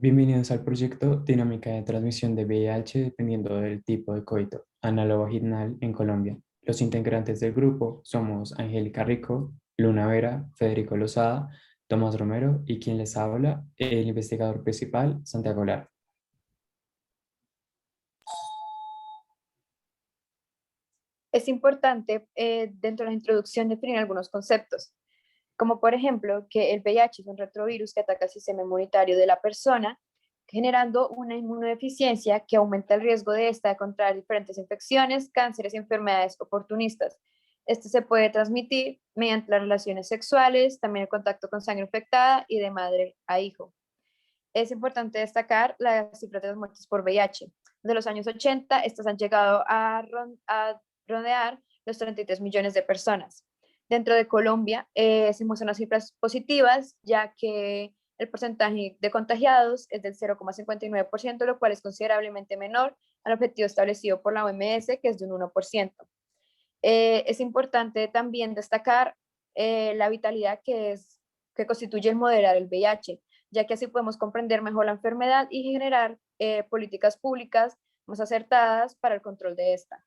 Bienvenidos al proyecto Dinámica de Transmisión de VIH dependiendo del tipo de coito anal o vaginal en Colombia. Los integrantes del grupo somos Angélica Rico, Luna Vera, Federico Lozada, Tomás Romero y quien les habla, el investigador principal, Santiago Lara. Es importante dentro de la introducción definir algunos conceptos, como por ejemplo que el VIH es un retrovirus que ataca el sistema inmunitario de la persona, generando una inmunodeficiencia que aumenta el riesgo de esta de contraer diferentes infecciones, cánceres y enfermedades oportunistas. Este se puede transmitir mediante las relaciones sexuales, también el contacto con sangre infectada y de madre a hijo. Es importante destacar las cifras de las muertes por VIH. De los años 80, estas han llegado a rodear los 33 millones de personas. Dentro de Colombia se muestran las cifras positivas, ya que el porcentaje de contagiados es del 0,59%, lo cual es considerablemente menor al objetivo establecido por la OMS, que es de un 1%. Es importante también destacar la vitalidad que constituye el moderar el VIH, ya que así podemos comprender mejor la enfermedad y generar políticas públicas más acertadas para el control de esta.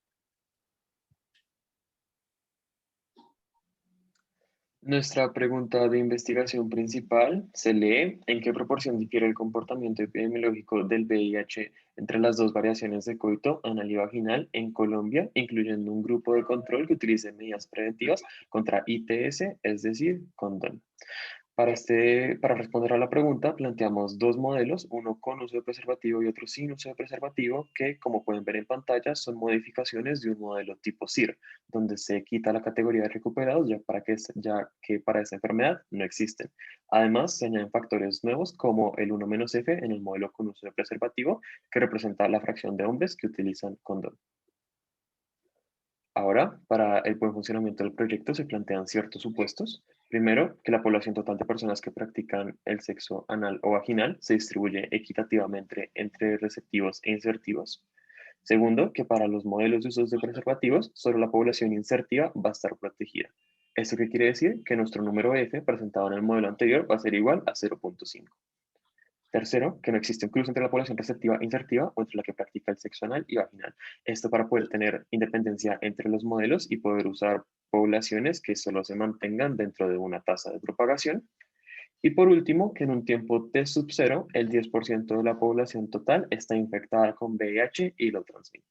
Nuestra pregunta de investigación principal se lee: ¿en qué proporción difiere el comportamiento epidemiológico del VIH entre las dos variaciones de coito anal y vaginal en Colombia, incluyendo un grupo de control que utilice medidas preventivas contra ITS, es decir, condón? Para responder a la pregunta, planteamos dos modelos, uno con uso de preservativo y otro sin uso de preservativo, que, como pueden ver en pantalla, son modificaciones de un modelo tipo CIR, donde se quita la categoría de recuperados ya que para esa enfermedad no existen. Además, se añaden factores nuevos como el 1-F en el modelo con uso de preservativo, que representa la fracción de hombres que utilizan condón. Ahora, para el buen funcionamiento del proyecto se plantean ciertos supuestos. Primero, que la población total de personas que practican el sexo anal o vaginal se distribuye equitativamente entre receptivos e insertivos. Segundo, que para los modelos de usos de preservativos, solo la población insertiva va a estar protegida. ¿Esto qué quiere decir? Que nuestro número F presentado en el modelo anterior va a ser igual a 0,5. Tercero, que no existe un cruce entre la población receptiva e insertiva o entre la que practica el sexo anal y vaginal. Esto para poder tener independencia entre los modelos y poder usar poblaciones que solo se mantengan dentro de una tasa de propagación. Y por último, que en un tiempo T sub 0, el 10% de la población total está infectada con VIH y lo transmite.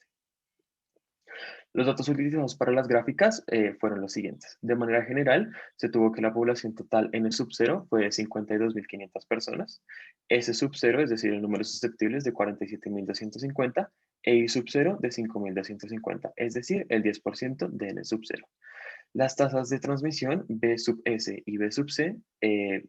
Los datos utilizados para las gráficas fueron los siguientes. De manera general, se tuvo que la población total N sub 0 fue de 52.500 personas, S sub 0, es decir, el número susceptible es de 47.250, e I sub 0 de 5.250, es decir, el 10% de N sub 0. Las tasas de transmisión B sub S y B sub C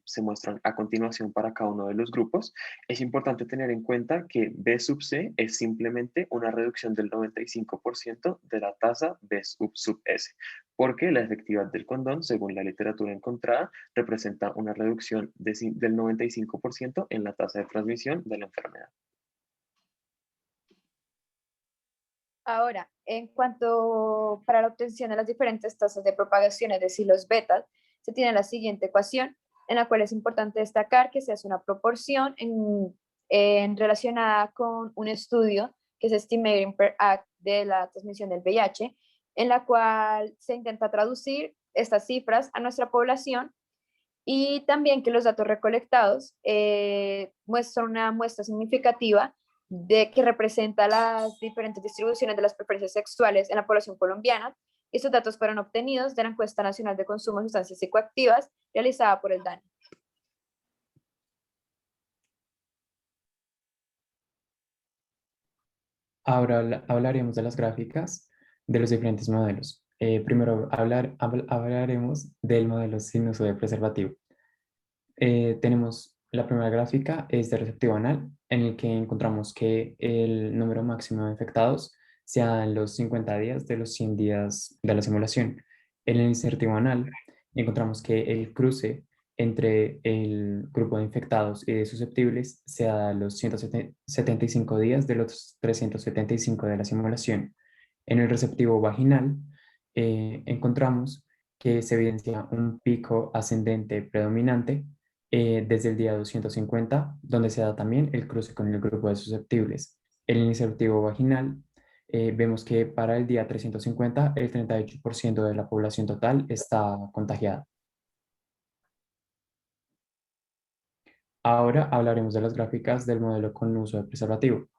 se muestran a continuación para cada uno de los grupos. Es importante tener en cuenta que B sub C es simplemente una reducción del 95% de la tasa B sub S, porque la efectividad del condón, según la literatura encontrada, representa una reducción del 95% en la tasa de transmisión de la enfermedad. Ahora, en cuanto para la obtención de las diferentes tasas de propagación, es decir, los betas, se tiene la siguiente ecuación, en la cual es importante destacar que se hace una proporción relacionada con un estudio que es Estimating per Act de la transmisión del VIH, en la cual se intenta traducir estas cifras a nuestra población y también que los datos recolectados muestran una muestra significativa de que representa las diferentes distribuciones de las preferencias sexuales en la población colombiana. Estos datos fueron obtenidos de la encuesta nacional de consumo de sustancias psicoactivas realizada por el DANI. Ahora hablaremos de las gráficas de los diferentes modelos. Primero hablaremos del modelo sin uso de preservativo. Tenemos la primera gráfica, es de receptivo anal, en el que encontramos que el número máximo de infectados se da en los 50 días de los 100 días de la simulación. En el insertivo anal encontramos que el cruce entre el grupo de infectados y de susceptibles se da a los 175 días de los 375 de la simulación. En el receptivo vaginal encontramos que se evidencia un pico ascendente predominante desde el día 250, donde se da también el cruce con el grupo de susceptibles. El iniciativo vaginal, vemos que para el día 350, el 38% de la población total está contagiada. Ahora hablaremos de las gráficas del modelo con uso de preservativo.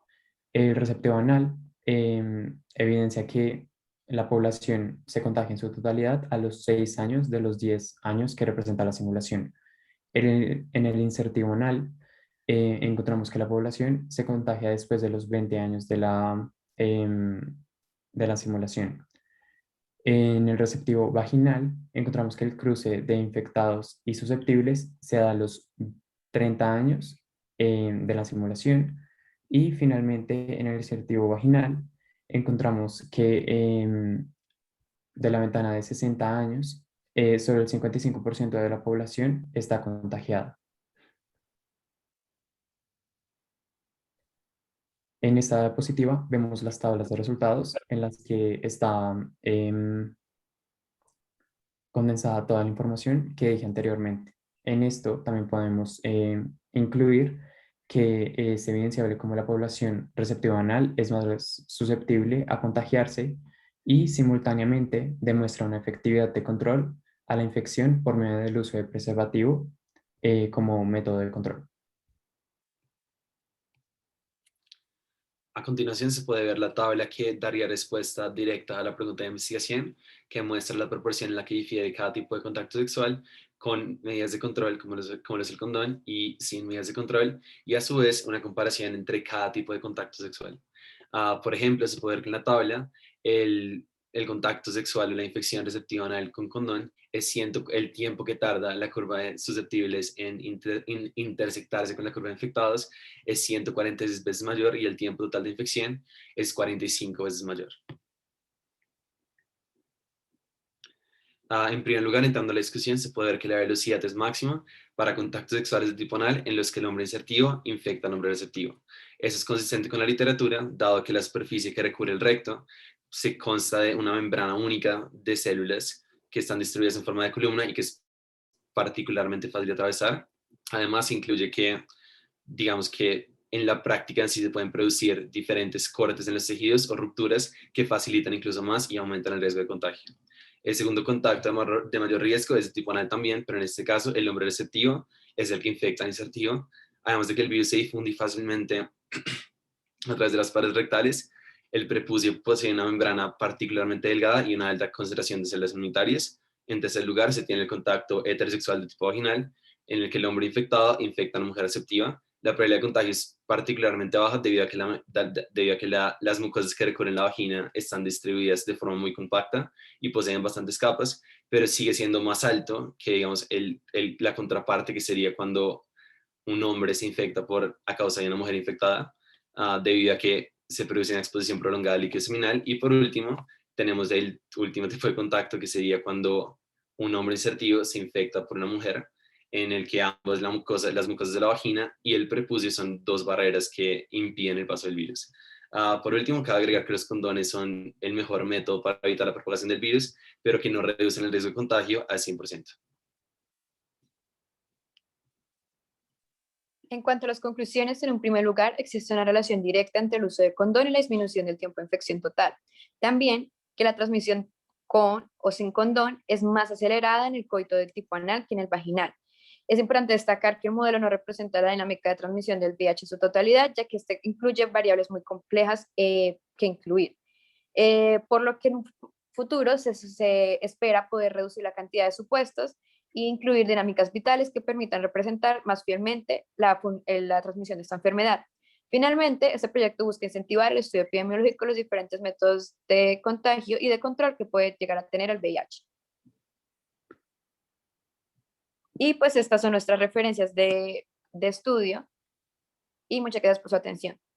El receptivo anal evidencia que la población se contagia en su totalidad a los 6 años de los 10 años que representa la simulación. En el insertivo anal encontramos que la población se contagia después de los 20 años de la simulación. En el receptivo vaginal encontramos que el cruce de infectados y susceptibles se da a los 30 años de la simulación. Y finalmente en el receptivo vaginal encontramos que de la ventana de 60 años, solo el 55% de la población está contagiada. En esta diapositiva vemos las tablas de resultados en las que está condensada toda la información que dije anteriormente. En esto también podemos incluir que es evidenciable como la población receptiva anal es más susceptible a contagiarse y simultáneamente demuestra una efectividad de control a la infección por medio del uso de preservativo como método de control. A continuación se puede ver la tabla que daría respuesta directa a la pregunta de investigación, que muestra la proporción en la que difiere cada tipo de contacto sexual con medidas de control, como lo es el condón, y sin medidas de control, y a su vez una comparación entre cada tipo de contacto sexual. Por ejemplo, se puede ver que en la tabla el contacto sexual o la infección receptiva anal con condón es el tiempo que tarda la curva de susceptibles en intersectarse con la curva de infectados es 146 veces mayor y el tiempo total de infección es 45 veces mayor. En primer lugar, entrando a la discusión, se puede ver que la velocidad es máxima para contactos sexuales de tipo anal en los que el hombre insertivo infecta al hombre receptivo. Eso es consistente con la literatura, dado que la superficie que recubre el recto se consta de una membrana única de células que están distribuidas en forma de columna y que es particularmente fácil de atravesar. Además, incluye que, digamos que en la práctica en sí se pueden producir diferentes cortes en los tejidos o rupturas que facilitan incluso más y aumentan el riesgo de contagio. El segundo contacto de mayor riesgo es de tipo anal también, pero en este caso el hombre receptivo es el que infecta al insertivo, además de que el virus se difunde fácilmente a través de las paredes rectales. El prepucio posee una membrana particularmente delgada y una alta concentración de células inmunitarias. En tercer lugar, se tiene el contacto heterosexual de tipo vaginal, en el que el hombre infectado infecta a la mujer receptiva. La probabilidad de contagio es particularmente baja debido a que las mucosas que recubren la vagina están distribuidas de forma muy compacta y poseen bastantes capas, pero sigue siendo más alto que, digamos, la contraparte que sería cuando un hombre se infecta a causa de una mujer infectada, debido a que se produce una exposición prolongada al líquido seminal. Y por último, tenemos el último tipo de contacto que sería cuando un hombre insertivo se infecta por una mujer, en el que ambas las mucosas de la vagina y el prepucio son dos barreras que impiden el paso del virus. Por último, cabe agregar que los condones son el mejor método para evitar la propagación del virus, pero que no reducen el riesgo de contagio al 100%. En cuanto a las conclusiones, en un primer lugar, existe una relación directa entre el uso de condón y la disminución del tiempo de infección total. También que la transmisión con o sin condón es más acelerada en el coito del tipo anal que en el vaginal. Es importante destacar que el modelo no representa la dinámica de transmisión del VIH en su totalidad, ya que este incluye variables muy complejas que incluir. Por lo que en un futuro se espera poder reducir la cantidad de supuestos e incluir dinámicas vitales que permitan representar más fielmente la transmisión de esta enfermedad. Finalmente, este proyecto busca incentivar el estudio epidemiológico de los diferentes métodos de contagio y de control que puede llegar a tener el VIH. Y pues estas son nuestras referencias de estudio y muchas gracias por su atención.